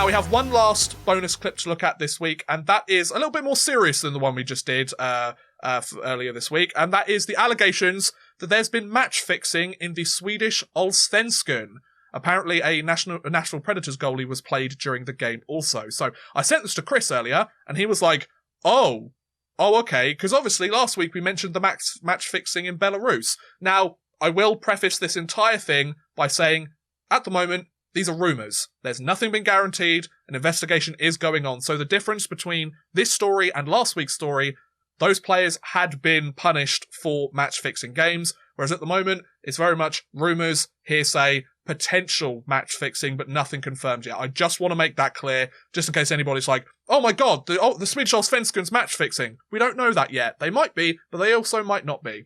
Now, we have one last bonus clip to look at this week, and that is a little bit more serious than the one we just did earlier this week, and that is the allegations that there's been match fixing in the Swedish Allsvenskan. Apparently, a National Predators goalie was played during the game also. So I sent this to Chris earlier, and he was like, oh, okay, because obviously last week we mentioned the match fixing in Belarus. Now, I will preface this entire thing by saying, at the moment, these are rumours. There's nothing been guaranteed. An investigation is going on. So the difference between this story and last week's story, those players had been punished for match-fixing games, whereas at the moment, it's very much rumours, hearsay, potential match-fixing, but nothing confirmed yet. I just want to make that clear, just in case anybody's like, oh my god, the Swedish Allsvenskan's match-fixing. We don't know that yet. They might be, but they also might not be.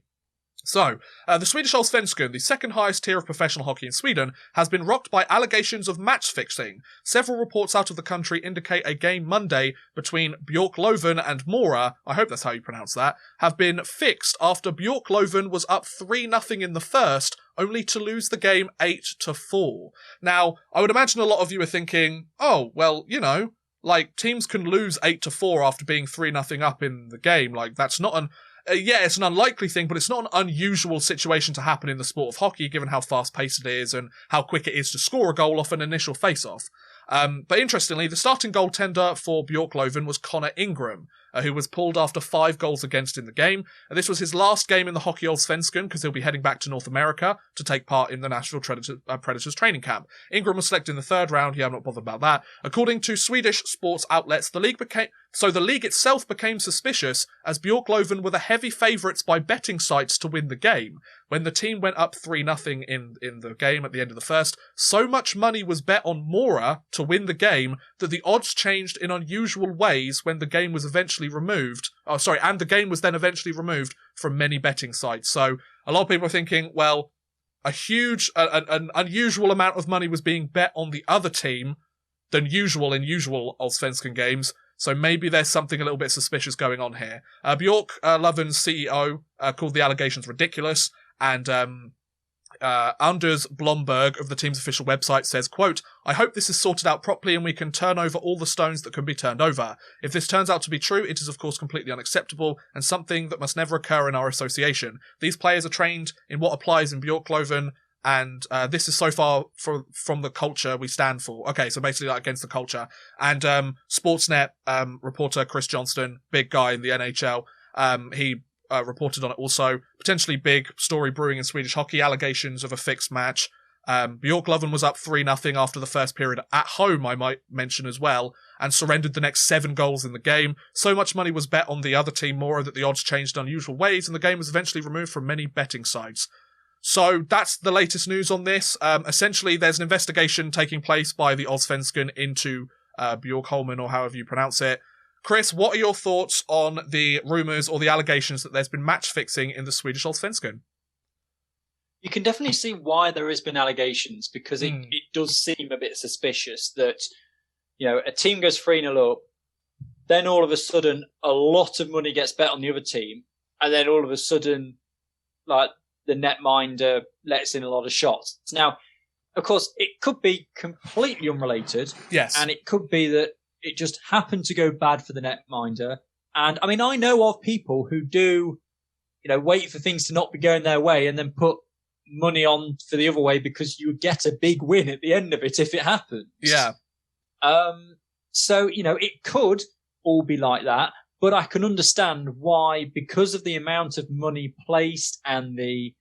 So, the Swedish Allsvenskan, the second highest tier of professional hockey in Sweden, has been rocked by allegations of match fixing. Several reports out of the country indicate a game Monday between Bjorkloven and Mora, I hope that's how you pronounce that, have been fixed after Bjorkloven was up 3-0 in the first, only to lose the game 8-4. Now, I would imagine a lot of you are thinking, oh, well, you know, like, teams can lose 8-4 after being 3-0 up in the game. Like, that's not an... yeah, it's an unlikely thing, but it's not an unusual situation to happen in the sport of hockey, given how fast-paced it is and how quick it is to score a goal off an initial face-off. But interestingly, the starting goaltender for Bjorkloven was Connor Ingram, who was pulled after 5 goals against in the game. This was his last game in the Hockey Allsvenskan, because he'll be heading back to North America to take part in the National Predators training camp. Ingram was selected in the 3rd round. Yeah, I'm not bothered about that. According to Swedish sports outlets, the league itself became suspicious, as Bjorkloven were the heavy favourites by betting sites to win the game. When the team went up 3-0 in the game at the end of the first, so much money was bet on Mora to win the game that the odds changed in unusual ways when the game was eventually removed. And the game was then eventually removed from many betting sites. So a lot of people are thinking, well, an unusual amount of money was being bet on the other team than usual in usual Allsvenskan games. So maybe there's something a little bit suspicious going on here. Bjorkloven's CEO called the allegations ridiculous, and Anders Blomberg of the team's official website says, quote, "I hope this is sorted out properly and we can turn over all the stones that can be turned over. If this turns out to be true, it is of course completely unacceptable and something that must never occur in our association. These players are trained in what applies in Bjorkloven, and this is so far from the culture we stand for." Okay, so basically like against the culture. And Sportsnet reporter Chris Johnston, big guy in the NHL, he reported on it also. Potentially big story brewing in Swedish hockey, allegations of a fixed match. Bjorkloven was up 3-0 after the first period at home, I might mention as well, and surrendered the next 7 goals in the game. So much money was bet on the other team, Mora, that the odds changed in unusual ways, and the game was eventually removed from many betting sites. So that's the latest news on this. Essentially, there's an investigation taking place by the Allsvenskan into Bjorkholmen, or however you pronounce it. Chris, what are your thoughts on the rumours or the allegations that there's been match fixing in the Swedish Allsvenskan? You can definitely see why there has been allegations, because it does seem a bit suspicious that, you know, a team goes 3-0 up, then all of a sudden a lot of money gets bet on the other team, and then all of a sudden, like, the netminder lets in a lot of shots. Now, of course, it could be completely unrelated. Yes. And it could be that it just happened to go bad for the netminder. And I mean, I know of people who do, you know, wait for things to not be going their way and then put money on for the other way because you get a big win at the end of it if it happens. Yeah. So, you know, it could all be like that, but I can understand why, because of the amount of money placed and the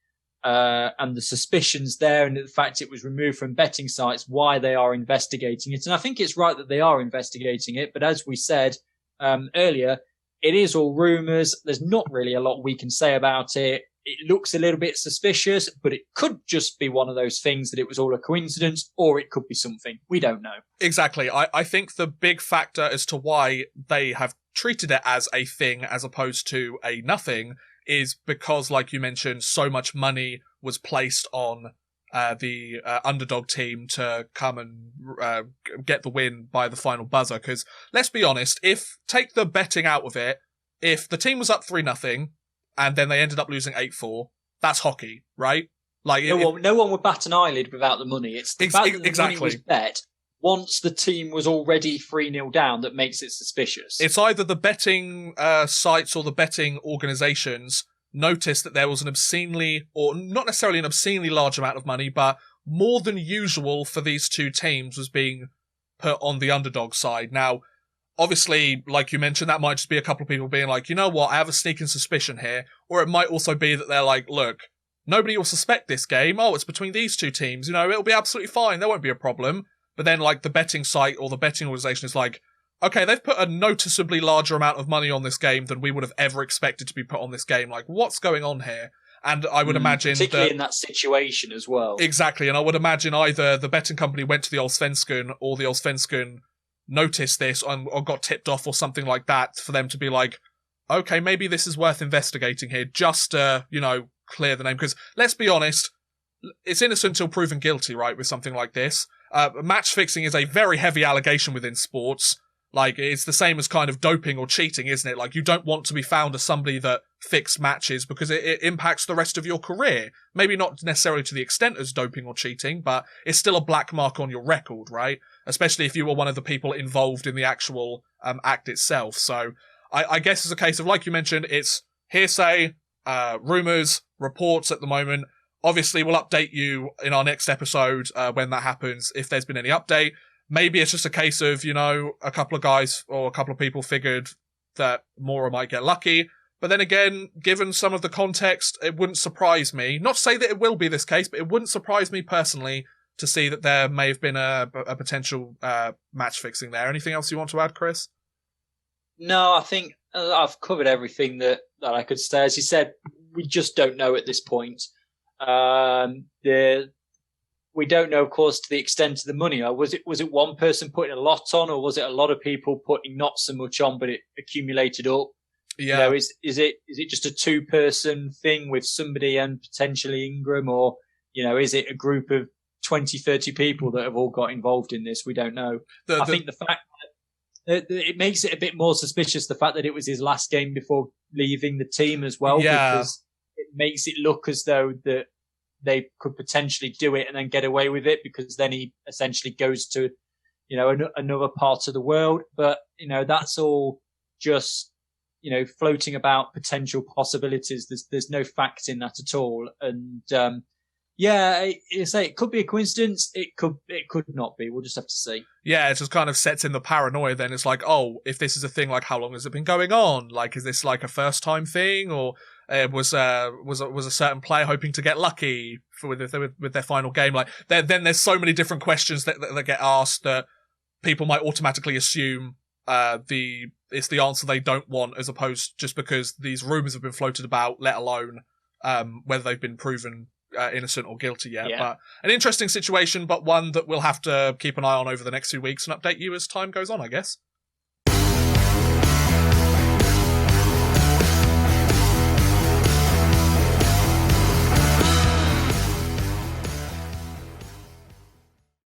suspicions there, and the fact it was removed from betting sites, why they are investigating it. And I think it's right that they are investigating it. But as we said earlier, it is all rumours. There's not really a lot we can say about it. It looks a little bit suspicious, but it could just be one of those things that it was all a coincidence, or it could be something. We don't know. Exactly. I think the big factor as to why they have treated it as a thing as opposed to a nothing is because, like you mentioned, so much money was placed on the underdog team to come and get the win by the final buzzer. Because let's be honest, take the betting out of it, if the team was up 3-0 and then they ended up losing 8-4, that's hockey, right? Like no one would bat an eyelid without the money. It's the fact that the money was bet once the team was already 3-0 down that makes it suspicious. It's either the betting sites or the betting organisations noticed that there was an obscenely, or not necessarily an obscenely large amount of money, but more than usual for these two teams was being put on the underdog side. Now, obviously, like you mentioned, that might just be a couple of people being like, you know what, I have a sneaking suspicion here. Or it might also be that they're like, look, nobody will suspect this game. Oh, it's between these two teams. You know, it'll be absolutely fine. There won't be a problem. But then, like, the betting site or the betting organisation is like, okay, they've put a noticeably larger amount of money on this game than we would have ever expected to be put on this game. Like, what's going on here? And I would imagine particularly in that situation as well. Exactly, and I would imagine either the betting company went to the Allsvenskan or the Allsvenskan noticed this or got tipped off or something like that for them to be like, okay, maybe this is worth investigating here just to, you know, clear the name. Because let's be honest, it's innocent until proven guilty, right, with something like this. Match fixing is a very heavy allegation within sports. Like, it's the same as kind of doping or cheating, isn't it? Like, you don't want to be found as somebody that fixed matches because it impacts the rest of your career. Maybe not necessarily to the extent as doping or cheating, but it's still a black mark on your record, right? Especially if you were one of the people involved in the actual act itself. So I guess it's a case of, like you mentioned, it's hearsay, rumours, reports at the moment. Obviously, we'll update you in our next episode when that happens, if there's been any update. Maybe it's just a case of, you know, a couple of guys or a couple of people figured that Mora might get lucky. But then again, given some of the context, it wouldn't surprise me. Not to say that it will be this case, but it wouldn't surprise me personally to see that there may have been a potential match fixing there. Anything else you want to add, Chris? No, I think I've covered everything that I could say. As you said, we just don't know at this point. We don't know, of course, to the extent of the money. Was it one person putting a lot on, or was it a lot of people putting not so much on, but it accumulated up? Yeah. You know, is it just a 2-person thing with somebody and potentially Ingram, or, you know, is it a group of 20, 30 people that have all got involved in this? We don't know. I think the fact that it makes it a bit more suspicious, the fact that it was his last game before leaving the team as well, because it makes it look as though that they could potentially do it and then get away with it, because then he essentially goes to, you know, another part of the world. But, you know, that's all just, you know, floating about potential possibilities. There's no fact in that at all. And, it could be a coincidence. It could not be. We'll just have to see. Yeah, it just kind of sets in the paranoia then. It's like, oh, if this is a thing, like, how long has it been going on? Like, is this like a first time thing, or was a certain player hoping to get lucky with their final game? Like, then there's so many different questions that get asked that people might automatically assume it's the answer they don't want, as opposed just because these rumours have been floated about, let alone whether they've been proven innocent or guilty yet. Yeah. But an interesting situation, but one that we'll have to keep an eye on over the next few weeks and update you as time goes on, I guess.